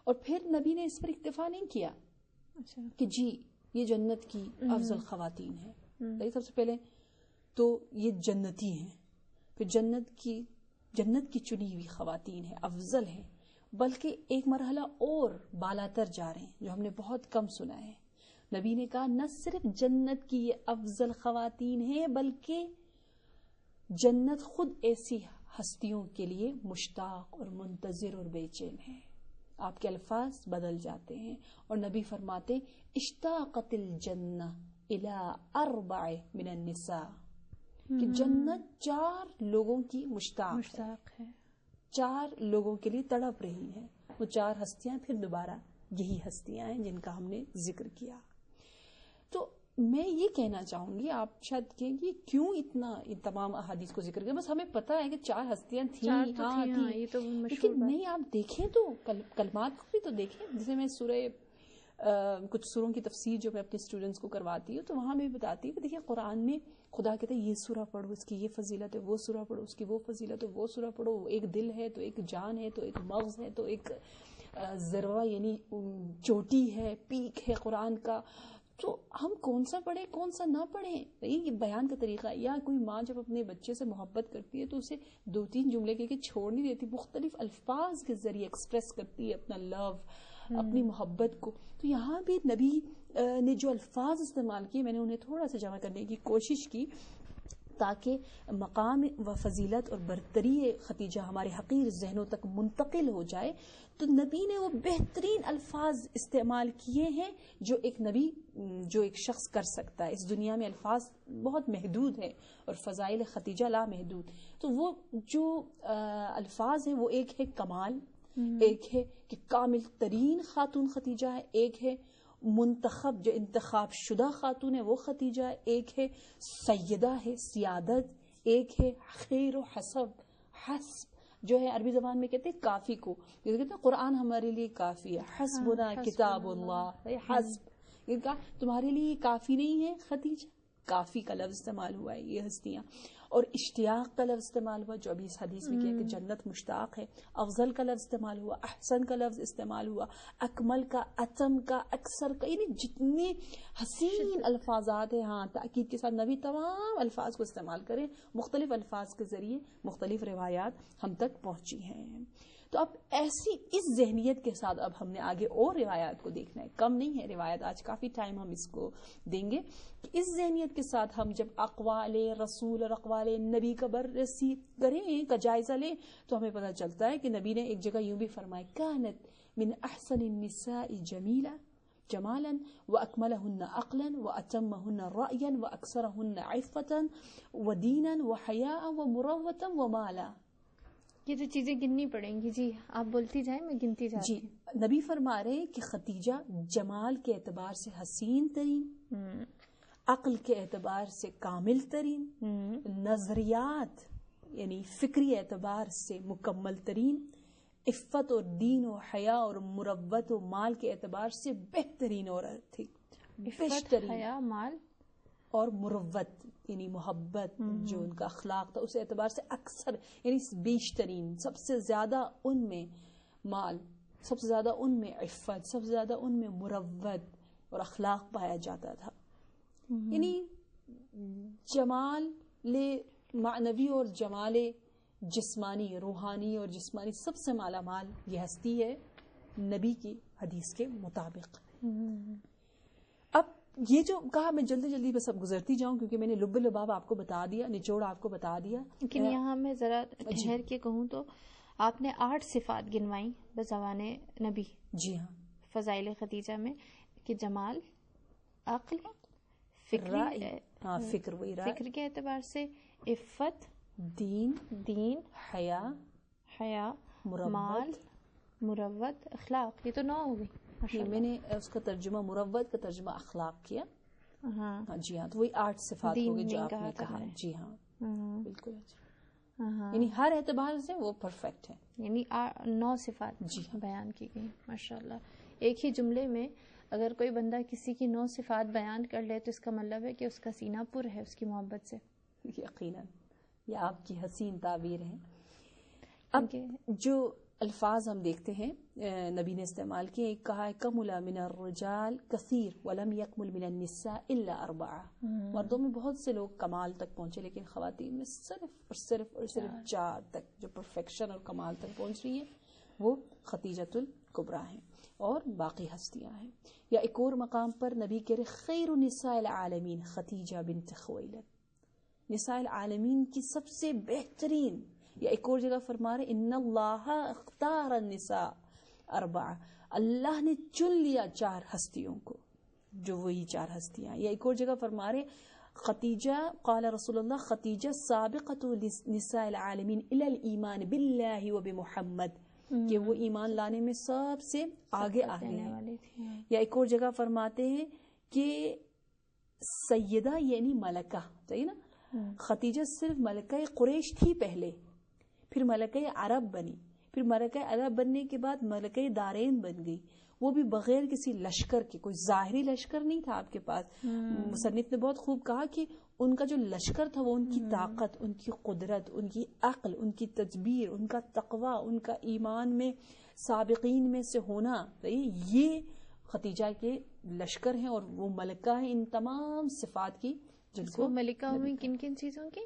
اور پھر نبی نے اس پر اکتفا نہیں کیا کہ جی یہ جنت کی افضل خواتین ہیں. سب سے پہلے تو یہ جنتی ہیں، پھر جنت کی چنی ہوئی خواتین ہیں، افضل ہیں، بلکہ ایک مرحلہ اور بالاتر جا رہے ہیں جو ہم نے بہت کم سنا ہے. نبی نے کہا نہ صرف جنت کی یہ افضل خواتین ہیں بلکہ جنت خود ایسی ہستیوں کے لیے مشتاق اور منتظر اور بے چین ہے. آپ کے الفاظ بدل جاتے ہیں اور نبی فرماتے اشتاقت الجنہ الی 4 من النساء کہ جنت 4 لوگوں کی مشتاق ہے، 4 لوگوں کے لیے تڑپ رہی ہے. وہ 4 ہستیاں پھر دوبارہ یہی ہستیاں ہیں جن کا ہم نے ذکر کیا. تو میں یہ کہنا چاہوں گی، آپ شاید کہیں گے کیوں اتنا ان تمام احادیث کو ذکر کیا؟ بس ہمیں پتا ہے کہ 4 ہستیاں تھیں، یہ تو لیکن نہیں، آپ دیکھیں تو کلمات کو بھی تو دیکھیں. جیسے میں کچھ سوروں کی تفسیر جو میں اپنے اسٹوڈنٹس کو کرواتی ہوں تو وہاں میں بتاتی ہوں کہ دیکھیں قرآن میں خدا کہتا ہے یہ سورہ پڑھو، اس کی یہ فضیلت ہے، وہ سورہ پڑھو، اس کی وہ فضیلت ہے، وہ سورہ پڑھو. ایک دل ہے تو ایک جان ہے تو ایک مغز ہے تو ایک ذروہ یعنی چوٹی ہے، پیک ہے قرآن کا. تو ہم کون سا پڑھیں کون سا نہ پڑھیں، یہ بیان کا طریقہ. یا کوئی ماں جب اپنے بچے سے محبت کرتی ہے تو اسے 2-3 جملے کے چھوڑ نہیں دیتی، مختلف الفاظ کے ذریعے ایکسپریس کرتی ہے اپنا لو، اپنی محبت کو. تو یہاں بھی نبی نے جو الفاظ استعمال کیے میں نے انہیں تھوڑا سا جمع کرنے کی کوشش کی تاکہ مقام و فضیلت اور برتری ختیجہ ہمارے حقیر ذہنوں تک منتقل ہو جائے. تو نبی نے وہ بہترین الفاظ استعمال کیے ہیں جو ایک شخص کر سکتا ہے. اس دنیا میں الفاظ بہت محدود ہے اور فضائل ختیجہ لا محدود. تو وہ جو الفاظ ہیں وہ ایک ہے کمال، ایک ہے کہ کامل ترین خاتون ختیجہ ہے، ایک ہے منتخب جو انتخاب شدہ خاتون ہے وہ ختیجہ ہے، ایک ہے سیدہ ہے سیادت، ایک ہے خیر و حسب جو ہے عربی زبان میں کہتے ہیں کافی کو، کہتے ہیں قرآن ہمارے لیے کافی ہے، حسبنا کتاب اللہ، حسب یہ کہا تمہارے لیے کافی نہیں ہے ختیجہ. کافی کا لفظ استعمال ہوا ہے یہ ہستیاں. اور اشتیاق کا لفظ استعمال ہوا جو ابھی اس حدیث میں کیا کہ جنت مشتاق ہے. افضل کا لفظ استعمال ہوا، احسن کا لفظ استعمال ہوا، اکمل کا، اتم کا، اکثر کا، یعنی جتنے حسین الفاظات ہیں. ہاں تاکید کے ساتھ نبی تمام الفاظ کو استعمال کریں، مختلف الفاظ کے ذریعے مختلف روایات ہم تک پہنچی ہیں. تو اب ایسی اس ذہنیت کے ساتھ اب ہم نے آگے اور روایات کو دیکھنا ہے، کم نہیں ہے روایت، آج کافی ٹائم ہم اس کو دیں گے. اس ذہنیت کے ساتھ ہم جب اقوال رسول اور اقوال نبی کا بررسی کریں، کا جائزہ لیں، تو ہمیں پتہ چلتا ہے کہ نبی نے ایک جگہ یوں بھی فرمایا کانت من احسن النساء جمالا واکملهن عقلا واتمهن رأيا واکثرهن عفة ودینا وحیاء ومروة ومالا. یہ تو چیزیں گننی پڑیں گی. جی آپ بولتی جائیں، میں گنتی جاتی. جی نبی فرما رہے ہیں کہ ختیجہ جمال کے اعتبار سے حسین ترین، عقل کے اعتبار سے کامل ترین، نظریات یعنی فکری اعتبار سے مکمل ترین، عفت اور دین و حیا اور مروت و مال کے اعتبار سے بہترین عورت تھی. عفت، حیا، مال اور مروت یعنی محبت جو ان کا اخلاق تھا اس اعتبار سے اکثر یعنی بیشترین، سب سے زیادہ ان میں مال، سب سے زیادہ ان میں عفت، سب سے زیادہ ان میں مروت اور اخلاق پایا جاتا تھا. یعنی جمال معنوی اور جمال جسمانی، روحانی اور جسمانی سب سے مالا مال یہ ہستی ہے نبی کی حدیث کے مطابق. اب یہ جو کہا میں جلدی بس اب گزرتی جاؤں کیونکہ میں نے لب لباب آپ کو بتا دیا، نچوڑ آپ کو بتا دیا. لیکن یہاں میں ذرا ٹھہر کے کہوں تو آپ نے 8 صفات گنوائیں بزبان نبی. جی ہاں. فضائل ختیجہ میں کہ جمال، عقل، فکر کے اعتبار سے عفت، دین، حیا، مال، مروت، اخلاق. یہ تو 9 ہو گئی. میں نے اس کا ترجمہ مروت کا ترجمہ اخلاق کیا. ہاں جی ہاں. تو وہی 8 صفات ہو گئی جو آپ نے کہا. جی ہاں بالکل. یعنی ہر اعتبار سے وہ پرفیکٹ ہے. یعنی 9 صفات جی بیان کی گئی. ماشاءاللہ. ایک ہی جملے میں اگر کوئی بندہ کسی کی 9 صفات بیان کر لے تو اس کا مطلب ہے کہ اس کا سینہ پر ہے اس کی محبت سے. یقیناً یہ آپ کی حسین تعبیر ہے. اب جو الفاظ ہم دیکھتے ہیں نبی نے استعمال کیے. ایک کہا ہے کملا من الرجال کثیر ولم یکمل من النساء الا اربعہ. مردوں میں بہت سے لوگ کمال تک پہنچے لیکن خواتین میں صرف 4 تک جو پرفیکشن اور کمال تک پہنچ رہی ہیں وہ خدیجۃ الکبریٰ ہیں اور باقی ہستیاں ہیں. یا ایک اور مقام پر نبی کہہ رہے خیر نساء العالمین خدیجہ بنت خویلد, نساء العالمین کی سب سے بہترین. یا ایک اور جگہ فرما رہے ان اللہ اختار النساء اربعہ, اللہ نے چن لیا 4 ہستیوں کو جو وہی 4 ہستیاں. یا ایک اور جگہ فرما رہے خدیجہ قال رسول اللہ خدیجہ سابقۃ نساء العالمین الی الایمان باللہ و بمحمد, کہ وہ ایمان لانے میں سب سے آگے ہیں. یا ایک اور جگہ فرماتے ہیں کہ سیدہ یعنی ملکہ, صحیح نا, خدیجہ صرف ملکہ قریش تھی پہلے, پھر ملکہ عرب بنی, پھر ملکہ عرب بننے کے بعد ملکہ دارین بن گئی, وہ بھی بغیر کسی لشکر کے, کوئی ظاہری لشکر نہیں تھا آپ کے پاس. مصنف نے بہت خوب کہا کہ ان کا جو لشکر تھا وہ ان کی طاقت, ان کی قدرت, ان کی عقل, ان کی تدبیر, ان کا تقوی, ان کا ایمان میں سابقین میں سے ہونا, یہ خدیجہ کے لشکر ہیں اور وہ ملکہ ہیں ان تمام صفات کی. جن کو ملکہ ہوئی کن کن چیزوں کی؟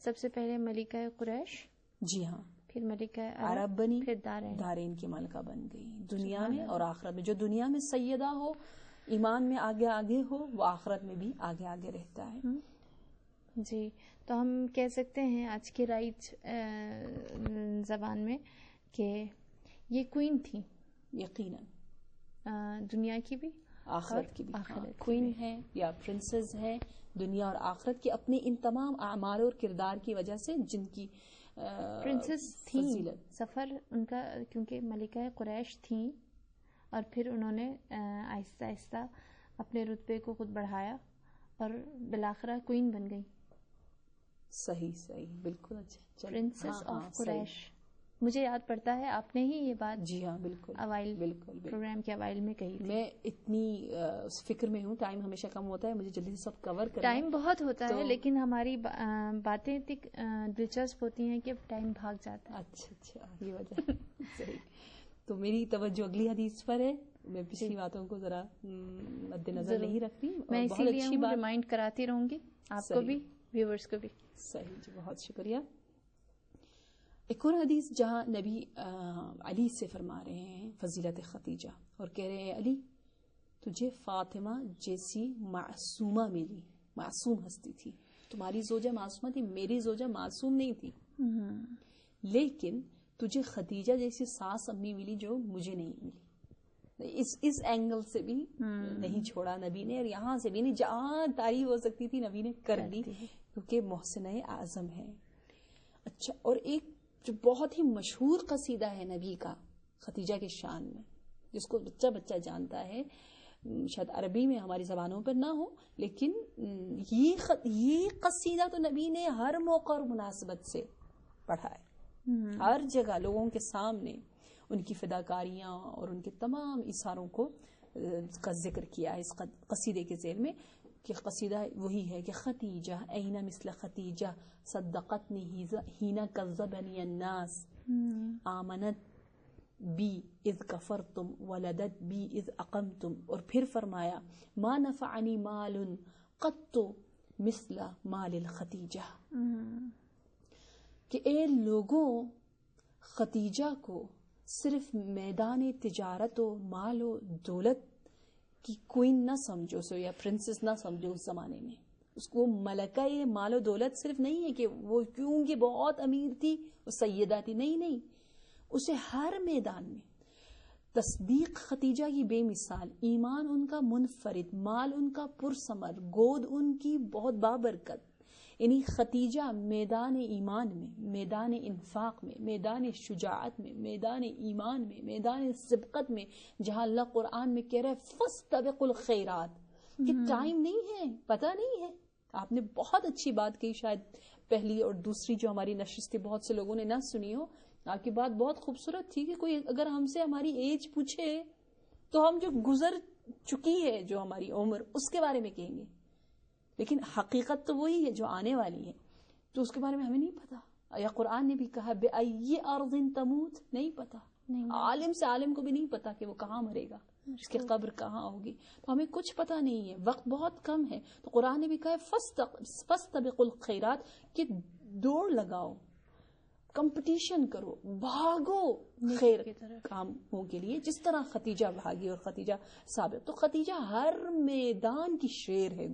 سب سے پہلے ملکہ قریش, جی ہاں, پھر ملکہ عرب بنی, پھر دارین کی ملکہ بن گئی. دنیا میں اور آخرت میں, جو دنیا میں سیدہ ہو, ایمان میں آگے ہو, وہ آخرت میں بھی آگے رہتا ہے. جی, تو ہم کہہ سکتے ہیں آج کے رائٹ زبان میں کہ یہ کوئین تھی یقیناً, دنیا کی بھی آخرت کی بھی. کوئین ہے یا پرنسز ہے, دنیا اور آخرت کی اپنے ان تمام اعمال اور کردار کی وجہ سے جن کی پرنسس تھیں. سفر ان کا کیونکہ ملکہ قریش تھیں اور پھر انہوں نے آہستہ آہستہ اپنے رتبے کو خود بڑھایا اور بالآخرہ کوئین بن گئی. صحیح بالکل. اچھا, پرنسس آف قریش. مجھے یاد پڑتا ہے آپ نے ہی یہ بات, جی ہاں بالکل, بالکل پروگرام کے اوائل میں کہی تھی. میں اتنی فکر میں ہوں, ٹائم ہمیشہ کم ہوتا ہے, مجھے جلدی سے سب کور کرنا. ٹائم بہت ہوتا ہے لیکن ہماری باتیں اتنی دلچسپ ہوتی ہیں کہ ٹائم بھاگ جاتا ہے. اچھا, یہ وجہ. صحیح. تو میری توجہ اگلی حدیث پر ہے, میں پچھلی باتوں کو ذرا مد نظر نہیں رکھتی. میں اسی لیے ریمائنڈ کراتی رہوں گی آپ کو بھی, ویورز کو بھی. صحیح جی, بہت شکریہ. ایک اور حدیث جہاں نبی علی سے فرما رہے ہیں فضیلت خدیجہ اور کہہ رہے ہیں علی تجھے فاطمہ جیسی معصومہ ملی, معصوم ہستی تھی. تمہاری زوجہ معصومہ تھی, میری زوجہ معصوم نہیں تھی, لیکن تجھے خدیجہ جیسی ساس امی ملی جو مجھے نہیں ملی. اس اینگل سے بھی نہیں چھوڑا نبی نے, اور یہاں سے بھی نہیں, جہاں تعریف ہو سکتی تھی نبی نے کر دی, کیونکہ محسنہ اعظم ہے. اچھا, اور ایک جو بہت ہی مشہور قصیدہ ہے نبی کا خدیجہ کے شان میں, جس کو بچہ جانتا ہے, شاید عربی میں ہماری زبانوں پر نہ ہو, لیکن یہ قصیدہ تو نبی نے ہر موقع اور مناسبت سے پڑھا ہے, ہر جگہ لوگوں کے سامنے ان کی فداکاریاں اور ان کے تمام ایثاروں کا ذکر کیا ہے اس قصیدے کے ذیل میں. کہ قصیدہ وہی ہے کہ خدیجہ این مثل خدیجہ صدقتنی حین کذبنی الناس آمنت بی اذ کفرتم ولدت بی اذ اقمتم. اور پھر فرمایا ما نفعنی مال قط مثل مال الخدیجہ, کہ اے لوگوں خدیجہ کو صرف میدان تجارت و مال و دولت کی کوئین نہ سمجھو سو, یا پرنسس نہ سمجھو. اس زمانے میں اس کو ملکہ یہ مال و دولت صرف نہیں ہے کہ وہ کیونکہ بہت امیر تھی وہ سیدہ تھی, نہیں, اسے ہر میدان میں تصدیق خدیجہ کی بے مثال, ایمان ان کا منفرد, مال ان کا پرثمر, گود ان کی بہت بابرکت. یعنی خدیجہ میدان ایمان میں, میدان انفاق میں, میدان شجاعت میں, میدان ایمان میں, میدان سبقت میں, جہاں اللہ قرآن میں کہہ رہا ہے فاستبقوا الخیرات, کہ ٹائم نہیں ہے, پتہ نہیں ہے. آپ نے بہت اچھی بات کہی, شاید پہلی اور دوسری جو ہماری نشست تھی بہت سے لوگوں نے نہ سنی ہو. آپ کی بات بہت خوبصورت تھی کہ کوئی اگر ہم سے ہماری ایج پوچھے تو ہم جو گزر چکی ہے جو ہماری عمر اس کے بارے میں کہیں گے, لیکن حقیقت تو وہی ہے جو آنے والی ہے, تو اس کے بارے میں ہمیں نہیں پتا. یا قرآن نے بھی کہا بِأَيِّ أَرْضٍ تَمُوتُ, نہیں پتا. عالم سے عالم کو بھی نہیں پتا کہ وہ کہاں مرے گا, اس کی قبر کہاں ہوگی, تو ہمیں کچھ پتا نہیں ہے, وقت بہت کم ہے. تو قرآن نے بھی کہا ہے فاستبقوا الخیرات, کہ دوڑ لگاؤ, کمپٹیشن کرو, بھاگو خیر کاموں کے لیے, جس طرح ختیجہ بھاگی اور ختیجہ ثابت. تو ختیجہ ہر میدان کی شیر ہے,